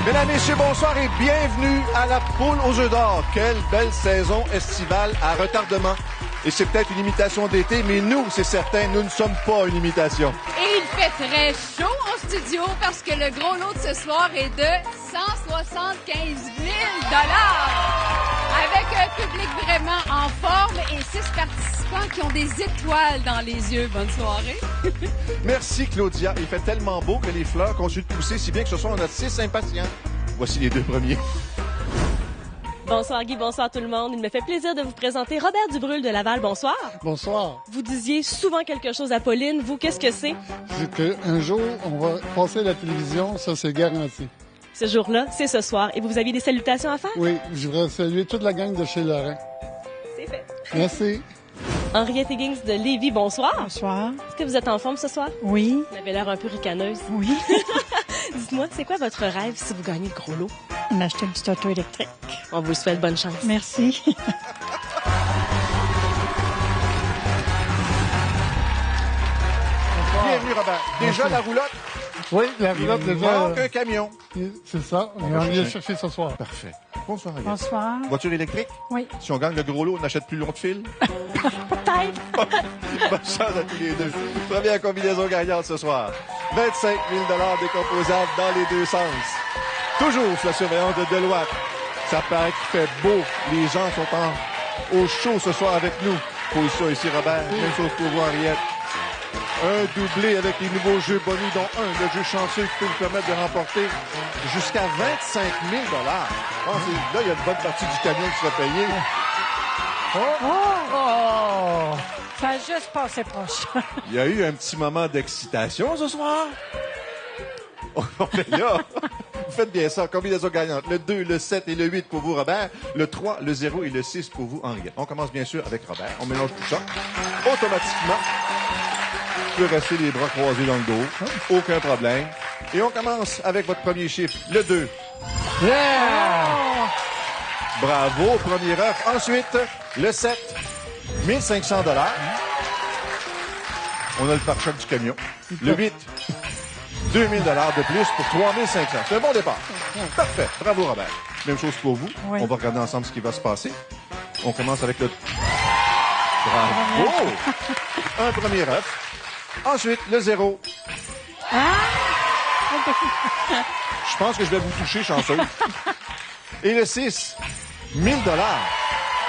Mesdames, Messieurs, bonsoir et bienvenue à la Poule aux œufs d'or. Quelle belle saison estivale à retardement. Et c'est peut-être une imitation d'été, mais nous, c'est certain, nous ne sommes pas une imitation. Et il fait très chaud en studio parce que le gros lot de ce soir est de 175 000 $. Avec un public vraiment en forme et 6 participants qui ont des étoiles dans les yeux. Bonne soirée. Merci, Claudia. Il fait tellement beau que les fleurs continuent de pousser, si bien que ce soir, on a 6 impatients. Voici les deux premiers. Bonsoir Guy, bonsoir tout le monde. Il me fait plaisir de vous présenter Robert Dubrul de Laval. Bonsoir. Bonsoir. Vous disiez souvent quelque chose à Pauline. Vous, qu'est-ce que c'est? C'est qu'un jour, on va passer à la télévision, ça c'est garanti. Ce jour-là, c'est ce soir. Et vous aviez des salutations à faire? Oui, je voudrais saluer toute la gang de chez Laurent. C'est fait. Merci. Henriette Higgins de Lévis, bonsoir. Bonsoir. Est-ce que vous êtes en forme ce soir? Oui. Vous avez l'air un peu ricaneuse. Oui. Dites-moi, c'est quoi votre rêve si vous gagnez le gros lot? On a acheté une petite auto électrique. On vous souhaite bonne chance. Merci. Bienvenue, Robert. Déjà la roulotte? Oui, la roulotte Il déjà. manque un camion. C'est ça, on va va venir chercher. chercher ce soir. Parfait. Bonsoir, Ariel. Bonsoir. Voiture électrique? Oui. Si on gagne le gros lot, on n'achète plus long de fil. Peut-être. Bonne chance à tous les deux. Première combinaison gagnante ce soir. 25 000 $ décomposables dans les deux sens. Toujours sous la surveillance de Deloitte. Ça paraît qu'il fait beau. Les gens sont au chaud ce soir avec nous. Position ici, Robert. Même chose pour vous, Henriette. Un doublé avec les nouveaux jeux bonus, dont le jeu chanceux qui peut vous permettre de remporter jusqu'à 25 000 $. Là, il y a une bonne partie du camion qui sera payé. Oh! Ça a juste passé proche. Il y a eu un petit moment d'excitation ce soir. Là, vous faites bien ça. Combinaison gagnante. Le 2, le 7 et le 8 pour vous, Robert. Le 3, le 0 et le 6 pour vous, Henriette. On commence bien sûr avec Robert. On mélange tout ça. Automatiquement, vous pouvez rester les bras croisés dans le dos. Aucun problème. Et on commence avec votre premier chiffre, le 2. Yeah! Bravo, premier œuf. Ensuite, le 7, 1500 $. On a le pare-choc du camion. Le 8, 2000 $ de plus pour 3500. C'est un bon départ. Parfait. Bravo, Robert. Même chose pour vous. Oui. On va regarder ensemble ce qui va se passer. On commence avec le... Bravo! Un premier œuf. Ensuite, le 0. Je pense que je vais vous toucher, chanceuse. Et le 6, 1000 $.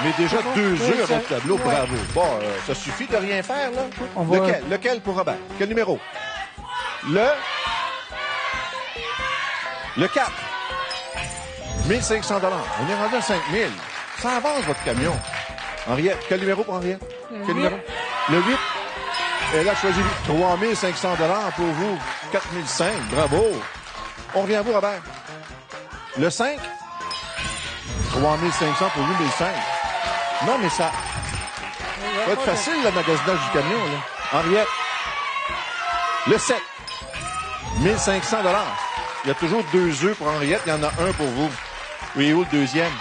Mais déjà 2 œufs avec le tableau. Bravo. Bon, ça suffit de rien faire, là. Lequel pour Robert? Quel numéro? Le 4. 1500 $. On est rendu à 5000. Ça avance, votre camion. Henriette, quel numéro pour Henriette? Quel numéro? Le 8. Elle a choisi 3500 $ pour vous. 4005. Bravo. On revient à vous, Robert. Le 5. 3500 pour vous, 1005. Non, mais ça va être facile, le magasinage du camion, là. Henriette. Le 7. 1500 $. Il y a toujours 2 œufs pour Henriette. Il y en a un pour vous. Oui, où le deuxième?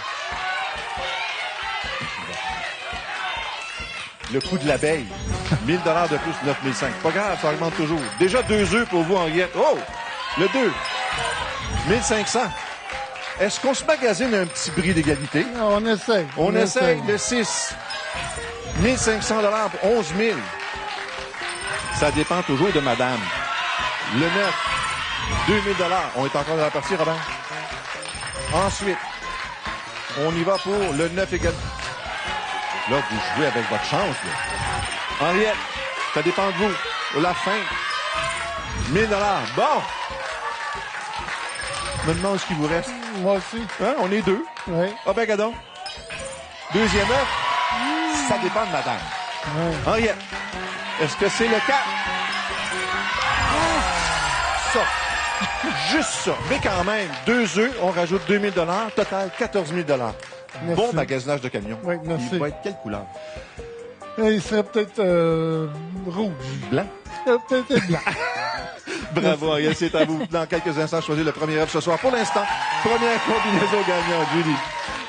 Le coût de l'abeille. 1000 $ de plus, 9005. Pas grave, ça augmente toujours. Déjà 2 œufs pour vous, Henriette. Oh! Le 2. 1500. Est-ce qu'on se magasine un petit bris d'égalité? On essaie. On essaye. Le 6. 1500 $ pour 11 000. Ça dépend toujours de madame. Le 9. 2000 $. On est encore dans la partie, Robert. Ensuite, on y va pour le 9 également. Là, vous jouez avec votre chance, là. Henriette, ça dépend de vous. La fin. 1000 $. Bon. Je me demande ce qu'il vous reste. Moi aussi. Hein? On est 2. Oui. Ah ben, gadon. Deuxième œuf. Ça dépend de madame. Oui. Henriette, est-ce que c'est le 4? Ça. Juste ça. Mais quand même, 2 œufs, on rajoute 2000 $. Total, 14 000 $. Merci. Bon magasinage de camion. Oui, merci. Il va être quelle couleur? Il serait peut-être rouge. Blanc. Peut-être blanc. Bravo, Ariel, c'est à vous. Dans quelques instants, choisir le premier œuf ce soir. Pour l'instant, première combinaison gagnante, Julie.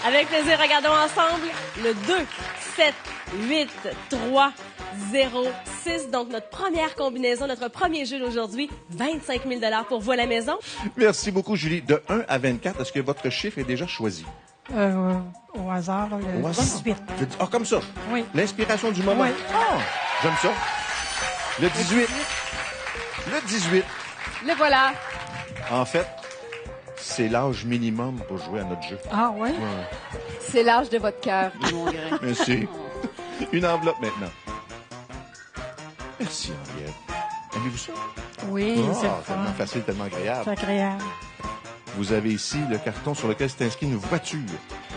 Avec plaisir, regardons ensemble le 2, 7, 8, 3, 0-6. Donc, notre première combinaison, notre premier jeu d'aujourd'hui, 25 000 pour vous à la maison. Merci beaucoup, Julie. De 1 à 24, est-ce que votre chiffre est déjà choisi? Au hasard, là, le Au hasard? 18. Ah, comme ça? Oui. L'inspiration du moment? Oui. Ah, j'aime ça. Le 18. Le 18. Le voilà. En fait, c'est l'âge minimum pour jouer à notre jeu. Ah oui? C'est l'âge de votre cœur, mon grand. Merci. Une enveloppe maintenant. Merci, Henriette. Aimez-vous ça? Oui, c'est le tellement fun. facile, tellement agréable. C'est agréable. Vous avez ici le carton sur lequel s'est inscrit une voiture.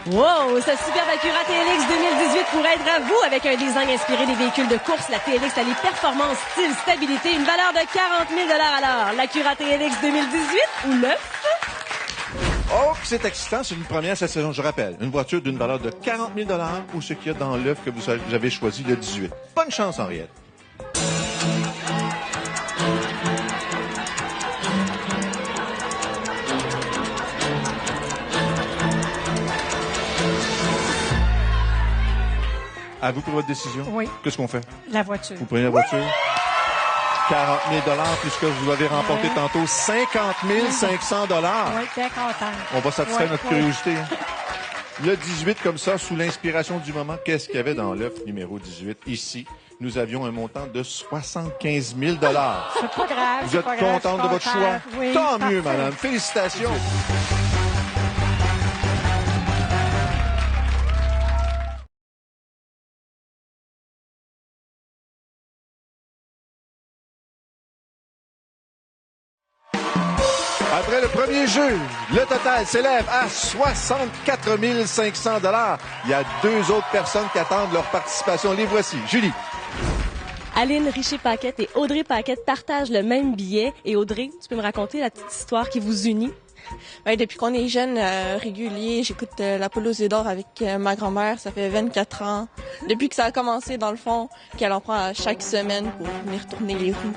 Wow! Cette superbe Acura TLX 2018 pourrait être à vous avec un design inspiré des véhicules de course. La TLX a les performances, style, stabilité, une valeur de 40 000 à l'heure. L'Acura TLX 2018 ou l'œuf? Oh, c'est excitant, c'est une première cette saison, je rappelle. Une voiture d'une valeur de 40 000 ou ce qu'il y a dans l'œuf que vous avez choisi, le 18. Bonne chance, Henriette. À vous pour votre décision? Oui. Qu'est-ce qu'on fait? La voiture. Vous prenez la voiture? 40 000 puisque vous avez remporté tantôt 50 500 Oui, bien content. On va satisfaire Oui, notre oui. curiosité. Hein? Le 18, comme ça, sous l'inspiration du moment, qu'est-ce qu'il y avait dans l'œuf numéro 18? Ici, nous avions un montant de 75 000 C'est pas grave. Vous c'est êtes pas grave, contente de je suis votre choix? contente. Oui, Tant mieux, parfait. madame. Félicitations. Après le premier jeu, le total s'élève à 64 500 $. Il y a deux autres personnes qui attendent leur participation. Les voici. Julie. Aline Richer-Paquette et Audrey Paquette partagent le même billet. Et Audrey, tu peux me raconter la petite histoire qui vous unit? Ben, depuis qu'on est jeune, régulier, j'écoute la Poule aux œufs d'or avec ma grand-mère. Ça fait 24 ans. Depuis que ça a commencé, dans le fond, qu'elle en prend à chaque semaine pour venir tourner les roues.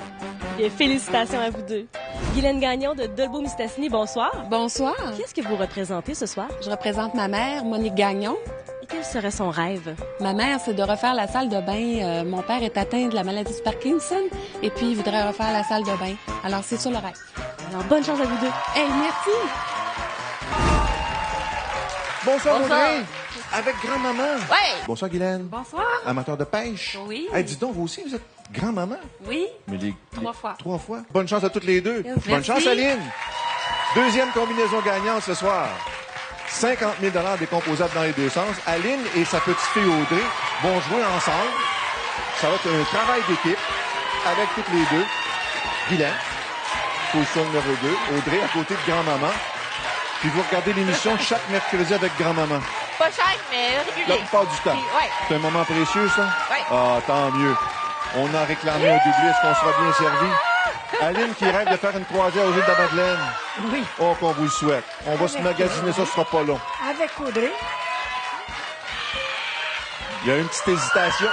Et félicitations à vous deux. Guylaine Gagnon de Dolbeau-Mistassini, bonsoir. Bonsoir. Qu'est-ce que vous représentez ce soir? Je représente ma mère, Monique Gagnon. Et quel serait son rêve? Ma mère, c'est de refaire la salle de bain. Mon père est atteint de la maladie de Parkinson et puis il voudrait refaire la salle de bain. Alors, c'est ça le rêve. Alors, bonne chance à vous deux. Hey, merci. Bonsoir, Bonsoir. Audrey. Avec grand-maman. Ouais. Bonsoir, Guylaine. Bonsoir. Amateur de pêche. Oui. Hey, dis donc, vous aussi, vous êtes grand-maman. Oui. Mais les 3 fois. 3 fois. Bonne chance à toutes les deux. Merci. Bonne chance, Aline. Deuxième combinaison gagnante ce soir. 50 000 $ décomposables dans les deux sens. Aline et sa petite fille Audrey vont jouer ensemble. Ça va être un travail d'équipe avec toutes les deux. Guylaine, position numéro 2. Audrey à côté de grand-maman. Puis vous regardez l'émission chaque mercredi avec grand-maman. Pas cher, mais La régulier. plupart du temps. Ouais. C'est un moment précieux, ça? Oui. Ah, tant mieux. On a réclamé un doublé. Est-ce qu'on sera bien servi? Aline qui rêve de faire une croisière aux îles de la Madeleine. Oui. Oh, qu'on vous le souhaite. On va se magasiner ça, ce sera pas long. Avec Audrey. Il y a une petite hésitation.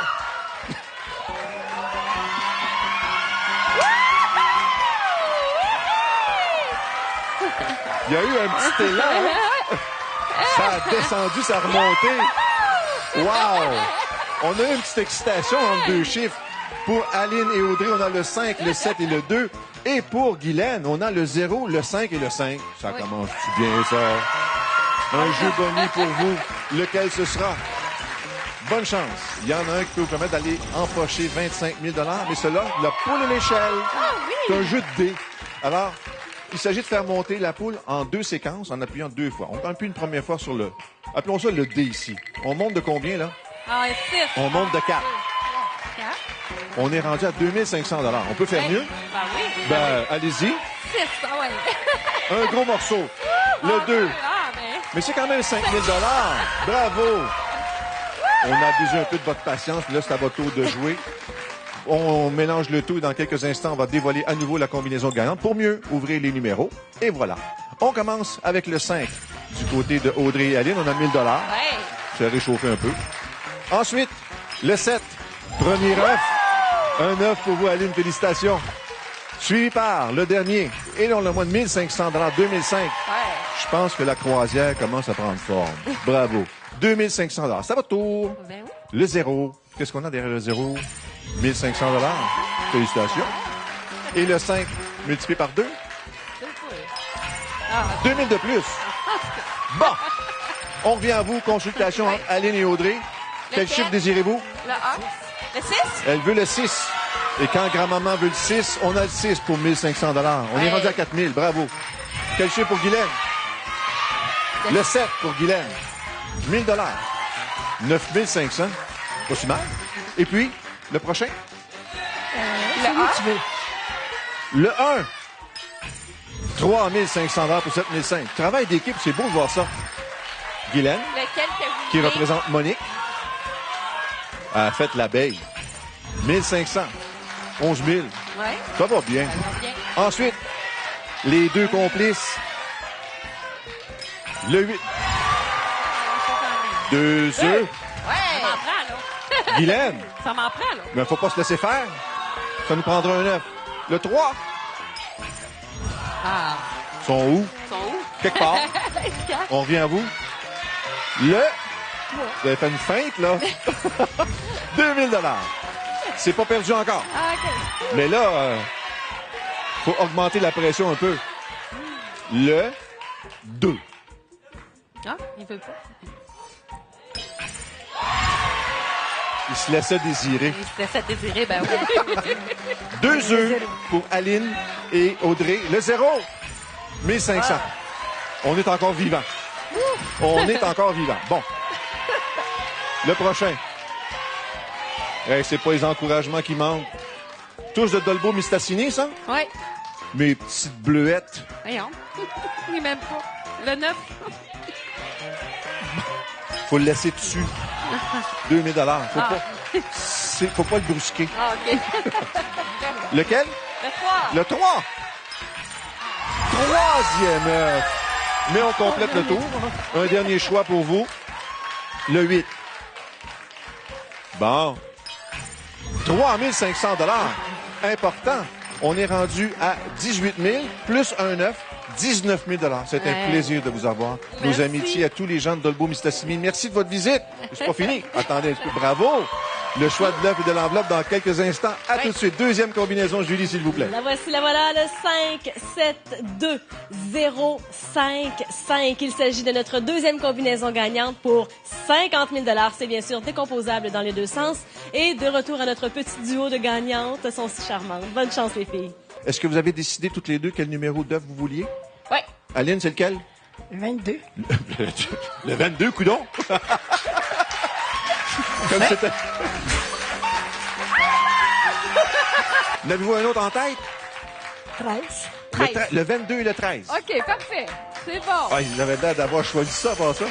Il y a eu un petit élan. Hein? Ça a descendu, ça a remonté. Wow! On a eu une petite excitation entre deux chiffres. Pour Aline et Audrey, on a le 5, le 7 et le 2. Et pour Guylaine, on a le 0, le 5 et le 5. Ça commence-tu bien, ça? Un jeu boni pour vous. Lequel ce sera? Bonne chance. Il y en a un qui peut vous permettre d'aller empocher 25 000 $, mais cela, la poule et l'échelle. C'est un jeu de dés. Alors, il s'agit de faire monter la poule en 2 séquences en appuyant 2 fois. On appuie une première fois sur le... Appelons ça le dé ici. On monte de combien, là? Ah, 6. On monte de 4. On est rendu à 2 500 $. On peut faire mieux? Ben oui. Ben, allez-y. 6, ah ouais. Un gros morceau. Le 2. Ah, ben. Mais c'est quand même 5 000 $. Bravo! On a abusé un peu de votre patience. Là, c'est à votre tour de jouer. On mélange le tout et dans quelques instants, on va dévoiler à nouveau la combinaison gagnante pour mieux ouvrir les numéros. Et voilà. On commence avec le 5. Du côté de Audrey et Aline, on a 1 000 $. Ouais. Ça a réchauffé un peu. Ensuite, le 7. Premier œuf. Un œuf pour vous, Aline. Félicitations. Suivi par le dernier. Et là, on a moins de 1 500 $, 2005. Ouais. Je pense que la croisière commence à prendre forme. Bravo. 2 500 $. C'est à votre tour. Ben oui. Le 0. Qu'est-ce qu'on a derrière le 0? 1500 $. Félicitations. Et le 5 multiplié par 2? 2000 de plus. Bon. On revient à vous. Consultation entre Aline et Audrey. Quel Lequel? chiffre désirez-vous? Le 1. Le 6? Elle veut le 6. Et quand grand-maman veut le 6, on a le 6 pour 1500 $. On est rendu à 4000. Bravo. Quel chiffre pour Guylaine? Le 7 pour Guylaine. 1000 $. 9500. Pas si mal. Et puis, le prochain? Le 1. Tu veux. Le 1. 3500 $ pour 7500. Travail d'équipe, c'est beau de voir ça. Guylaine, Lequel que vous qui voulez? représente Monique, a fait l'abeille. 1500. 11 000. Ouais. Ça va bien. Bien. Ensuite, les deux complices. Le 8. 2 œufs. Ouais. Ça m'en prend, là. Guylaine, Ça m'en prend, là. mais faut pas se laisser faire. Ça nous prendra un œuf. Le 3. Ah, Sont où? ils sont où? Quelque part. On revient à vous. Le... Vous avez fait une feinte, là. 2000 $. C'est pas perdu encore. Ah, OK. Mais là, faut augmenter la pression un peu. Le 2. Ah, il veut pas. Il se laissait désirer. Il se laissait désirer, ben oui. 2 œufs pour Aline et Audrey. Le 0. 1500. On est encore vivant. On est encore vivant. Bon. Le prochain. Hey, c'est pas les encouragements qui manquent. Tous de Dolbo Mistassini, ça? Oui. Mes petites bleuettes. Voyons. Oui, même pas. Le 9. Faut le laisser dessus. 2000 $. Faut pas le brusquer. Ah, OK. Lequel? Le 3. Le 3. Troisième œuf. Mais on complète le tour. Un dernier choix pour vous. Le 8. Bon. 3500 $. Important. On est rendu à 18 000 plus un œuf. 19 000 $. C'est un Ouais. plaisir de vous avoir. Nos Merci. amitiés à tous les gens de Dolbeau-Mistassini. Merci de votre visite. C'est pas fini. Attendez un petit peu. Bravo. Le choix de l'œuf et de l'enveloppe dans quelques instants. À tout de suite. Deuxième combinaison, Julie, s'il vous plaît. La voici, la voilà, le 5, 7, 2, 0, 5, 5. Il s'agit de notre deuxième combinaison gagnante pour 50 000 $. C'est bien sûr décomposable dans les deux sens. Et de retour à notre petit duo de gagnantes. Elles sont si charmantes. Bonne chance, les filles. Est-ce que vous avez décidé toutes les deux quel numéro d'œuf vous vouliez? Ouais. Aline, c'est lequel? 22. Le 22, coudon. Comme c'était. N'avez-vous un autre en tête? 13. Le 22 et le 13. OK, parfait. C'est bon. Ah, ils avaient l'air d'avoir choisi ça, par ça.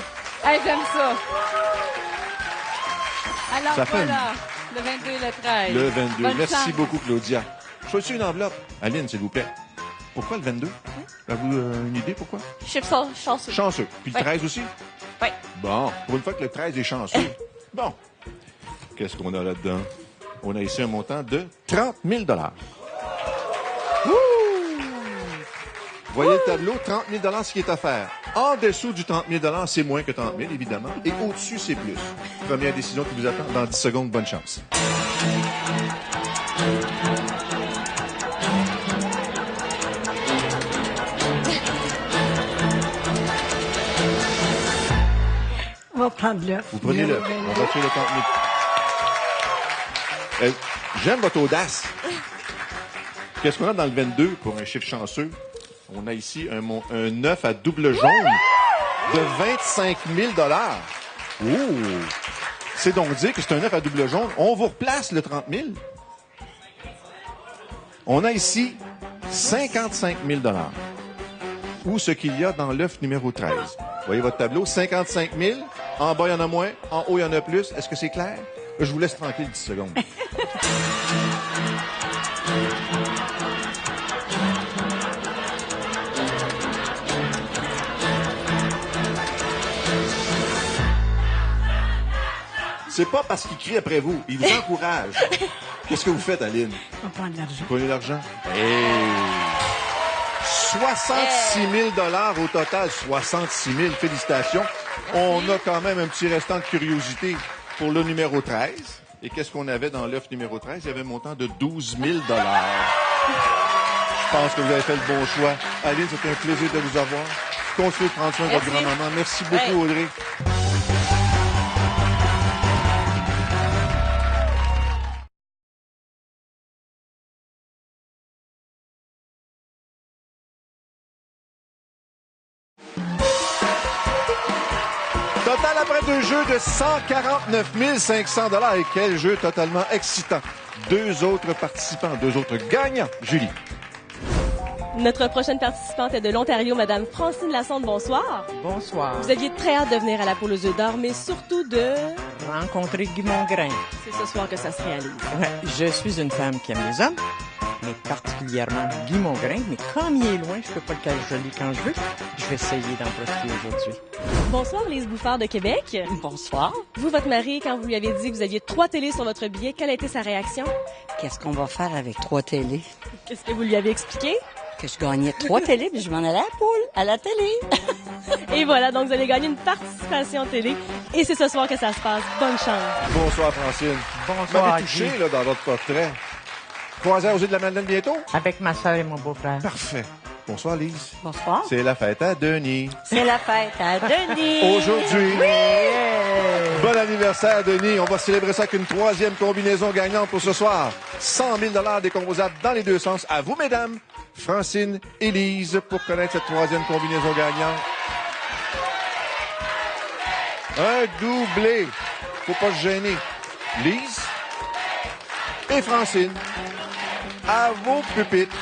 Hey, j'aime ça. Alors Ça fait voilà, le 22 et le 13. Le 22. Bonne Merci chance. beaucoup, Claudia. Choisissez une enveloppe. Aline, s'il vous plaît. Pourquoi le 22? Avez-vous une idée pourquoi? Je suis chanceux. Chanceux. Puis le Ouais. 13 aussi? Ouais. Bon, pour une fois que le 13 est chanceux. Bon. Qu'est-ce qu'on a là-dedans? On a ici un montant de 30 000 $. Wouh! Voyez le tableau, 30 000 $, ce qui est offert. En dessous du 30 000 $, c'est moins que 30 000, évidemment. Et au-dessus, c'est plus. Première décision qui vous attend dans 10 secondes. Bonne chance. On va prendre l'œuf. Vous prenez le. On va tuer le 30 000. J'aime votre audace. Qu'est-ce qu'on a dans le 22 pour un chiffre chanceux? On a ici un œuf à double jaune de 25 000 $. Oh! C'est donc dire que c'est un œuf à double jaune. On vous replace le 30 000. On a ici 55 000 $. Ou ce qu'il y a dans l'œuf numéro 13. Voyez votre tableau, 55 000. En bas, il y en a moins. En haut, il y en a plus. Est-ce que c'est clair? Je vous laisse tranquille 10 secondes. C'est pas parce qu'il crie après vous. Il vous encourage. Qu'est-ce que vous faites, Aline? On va prendre l'argent. Vous prenez l'argent? Hey! 66 000 $ au total. 66 000. Félicitations. On a quand même un petit restant de curiosité pour le numéro 13. Et qu'est-ce qu'on avait dans l'œuf numéro 13? Il y avait un montant de 12 000 Je pense que vous avez fait le bon choix. Aline, c'était un plaisir de vous avoir. Continuez de prendre soin de votre grand-maman. Merci beaucoup, Audrey. Total après 2 jeux de 149 500 $. Et quel jeu totalement excitant. 2 autres participants, 2 autres gagnants. Julie. Notre prochaine participante est de l'Ontario, Madame Francine Lassonde. Bonsoir. Bonsoir. Vous aviez très hâte de venir à la Poule aux œufs d'or, mais surtout de... Rencontrer Guy Mongrain. C'est ce soir que ça se réalise. Ouais, je suis une femme qui aime les hommes, mais particulièrement Guy Mongrain. Mais comme il est loin, je peux pas le cajoler quand je veux. Je vais essayer d'en profiter aujourd'hui. Bonsoir, Lise Bouffard de Québec. Bonsoir. Vous, votre mari, quand vous lui avez dit que vous aviez 3 télés sur votre billet, quelle a été sa réaction? Qu'est-ce qu'on va faire avec 3 télés? Qu'est-ce que vous lui avez expliqué? Que je gagnais 3 télés, puis je m'en allais à la poule, à la télé. Et voilà, donc vous allez gagner une participation télé. Et c'est ce soir que ça se passe. Bonne chance. Bonsoir, Francine. Bonsoir, Vous m'avez touché, là, dans votre portrait. Croisez aux yeux de la Madeleine bientôt? Avec ma soeur et mon beau-frère. Parfait. Bonsoir, Lise. Bonsoir. C'est la fête à Denis. C'est la fête à Denis. Aujourd'hui. Bon anniversaire, Denis. On va célébrer ça avec une 3e combinaison gagnante pour ce soir. 100 000 $ décomposables dans les 2 sens. À vous, mesdames, Francine et Lise, pour connaître cette 3e combinaison gagnante. Un doublé. Faut pas se gêner. Lise et Francine, à vos pupitres.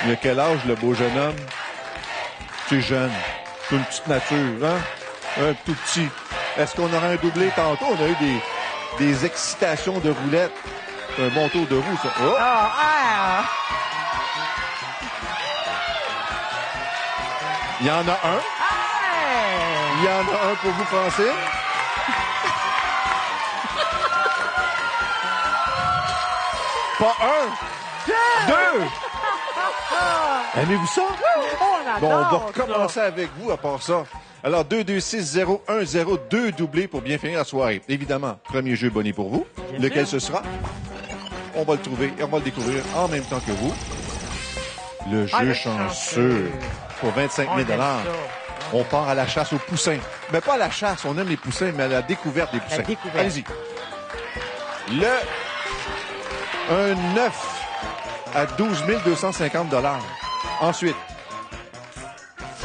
Il a quel âge, le beau jeune homme? C'est jeune. C'est une petite nature, hein? Un tout petit. Est-ce qu'on aura un doublé tantôt? On a eu des excitations de roulettes. C'est un bon tour de roue, ça. Oh! Il y en a un. Il y en a un pour vous, Francine. Pas un. Deux. Aimez-vous ça? Bon, on va recommencer avec vous à part ça. Alors, 2-2-6-0-1-0, 2 doublés pour bien finir la soirée. Évidemment, premier jeu bonnet pour vous. Lequel ce sera? On va le trouver et on va le découvrir en même temps que vous. Le jeu chanceux pour 25 000 $. On part à la chasse aux poussins. Mais pas à la chasse, on aime les poussins, mais à la découverte des poussins. Allez-y. Un 9 à 12 250 $. Ensuite,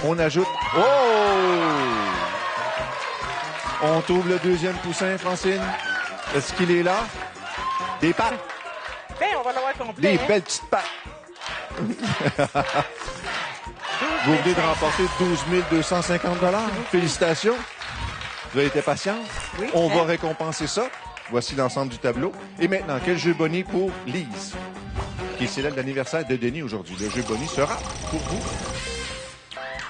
on ajoute... Oh! On trouve le 2e poussin, Francine. Est-ce qu'il est là? Des pattes. Ben, on va l'avoir complet. Des belles petites pattes. Vous venez de remporter 12 250 $. Félicitations. Vous avez été patient. Oui, on va récompenser ça. Voici l'ensemble du tableau. Et maintenant, quel jeu bonnet pour Lise, qui célèbre l'anniversaire de Denis aujourd'hui? Le jeu bonnet sera pour vous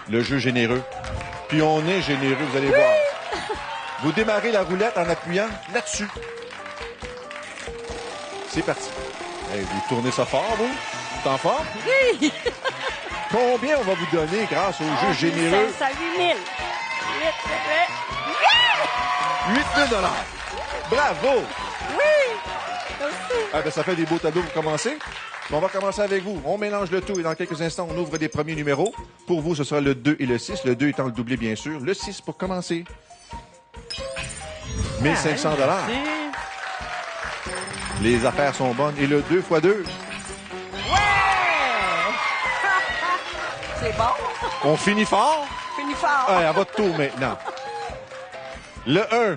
le jeu généreux. Puis on est généreux, vous allez voir. Vous démarrez la roulette en appuyant là-dessus. C'est parti. Hey, vous tournez ça fort, vous? T'es en forme? Oui! Combien on va vous donner grâce au jeu généreux? 500, 8 000. 8 000 $. Bravo! Oui! Merci. Ah ben, ça fait des beaux tableaux pour commencer. Mais on va commencer avec vous. On mélange le tout et dans quelques instants, on ouvre des premiers numéros. Pour vous, ce sera le 2 et le 6. Le 2 étant le doublé, bien sûr. Le 6 pour commencer. 1 500 $. Les affaires sont bonnes. Et le 2 x 2. C'est bon. On finit fort. Fini fort. Allez, à votre tour maintenant. Le 1.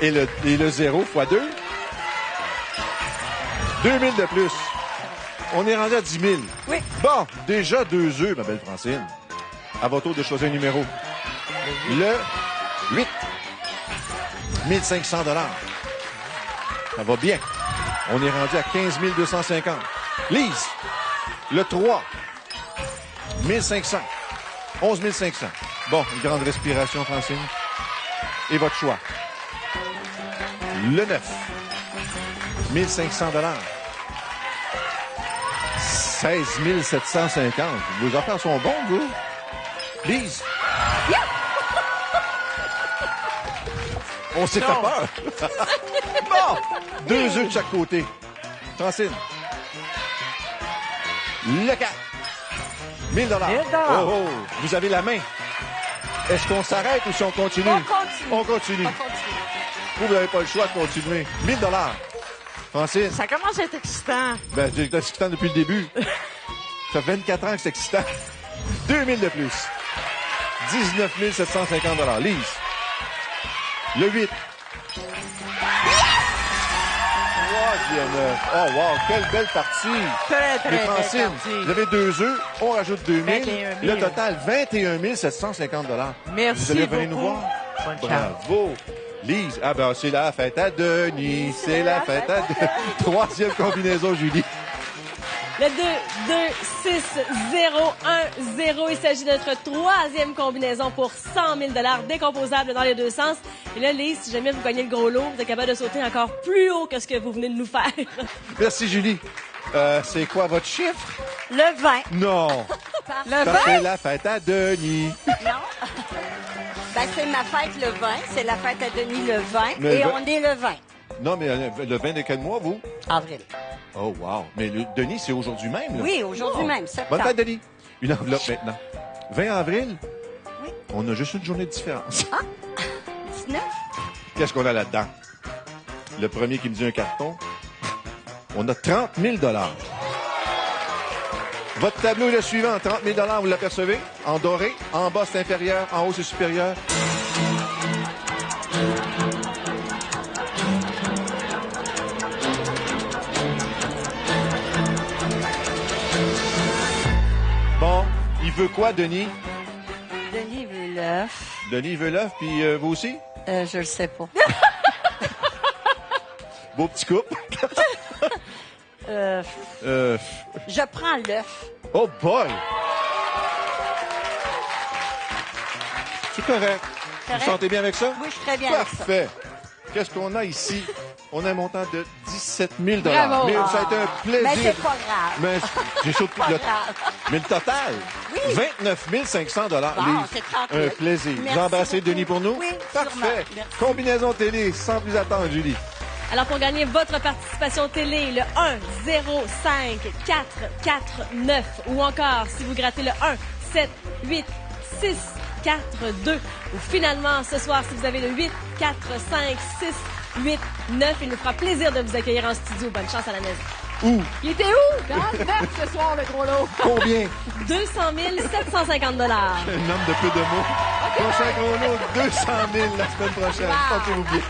Et le 0 x 2. 2 000 de plus. On est rendu à 10 000. Oui. Bon, déjà 2 œufs, ma belle Francine. À votre tour de choisir un numéro. Le 8. 1 500 $. Ça va bien. On est rendu à 15 250. Lise, le 3. 1 500. 11 500. Bon, une grande respiration, Francine. Et votre choix. Le 9. 1 500 $. 16 750. Vos affaires sont bonnes, vous? Lise. On s'est fait peur. Bon, 2 œufs de chaque côté. Francine. Le 4. 1000 $. Oh, oh, vous avez la main. Est-ce qu'on s'arrête ou si on continue? On continue. On continue. Vous n'avez pas le choix de continuer. 1000 $. Francine. Ça commence à être excitant. Ben, c'est excitant depuis le début. Ça fait 24 ans que c'est excitant. 2000 de plus. 19 750 $. Lise. Le 8. Troisième œuf. Oh, wow, quelle belle partie. Très, très Mais belle Francine, partie. vous avez 2 œufs, on rajoute 2000. 21 000. Le total, 21 750 $. Merci Vous allez venir nous beaucoup. voir? Bonne chance. Bravo. Lise, ah ben c'est la fête à Denis, c'est la fête à Denis. Troisième combinaison, Julie. Le 2, 2, 6, 0, 1, 0. Il s'agit de notre troisième combinaison pour 100 000 $ décomposables dans les deux sens. Et là, Lise, si jamais vous gagnez le gros lot, vous êtes capable de sauter encore plus haut que ce que vous venez de nous faire. Merci, Julie. C'est quoi votre chiffre? Le 20. Non. Le Ça 20? fait la fête à Denis. Non. Ben, c'est ma fête le 20. C'est la fête à Denis le 20. Mais et le- on est le 20. Non, mais le 20 de quel mois, vous? Avril. Oh, wow. Mais le Denis, c'est aujourd'hui même, là. Oui, aujourd'hui Oh. même, Bonne septembre. fête, Denis. Une enveloppe maintenant. 20 avril? Oui. On a juste une journée de différence. 19. Qu'est-ce qu'on a là-dedans? Le premier qui me dit un carton. On a 30 000 $. Votre tableau est le suivant. 30 000 $, vous l'apercevez? En doré. En bas, c'est inférieur. En haut, c'est supérieur. Bon, il veut quoi, Denis? Denis veut l'œuf. Denis veut l'œuf, puis vous aussi? Je le sais pas. Beau petit couple. Je prends l'œuf. Oh boy! C'est correct. Vous Correct? vous sentez bien avec ça? Oui, je suis très bien avec ça. Parfait. Qu'est-ce qu'on a ici? On a un montant de 17 000 $. Bravo. Mais ça a été un plaisir. Mais c'est pas grave. Mais j'ai chaud Pas le... grave. Mais le total, Oui. 29 500 $. Bon, Lise. c'est tranquille. Un plaisir. Merci Vous embrassez beaucoup. Denis pour nous? Oui, Parfait. sûrement. Merci. Combinaison télé, sans plus attendre, Julie. Alors, pour gagner votre participation télé, le 1, 0, 5, 4, 4, 9. Ou encore, si vous grattez le 1, 7, 8, 6, 4, 2. Ou finalement, ce soir, si vous avez le 8, 4, 5, 6, 8, 9, il nous fera plaisir de vous accueillir en studio. Bonne chance à la maison. Où? Il était où? Dans le neuf ce soir, le gros lot. Combien? 200 750 $. Un homme de peu de mots. Prochain chrono, 200 000 la semaine prochaine. Portez-vous bien.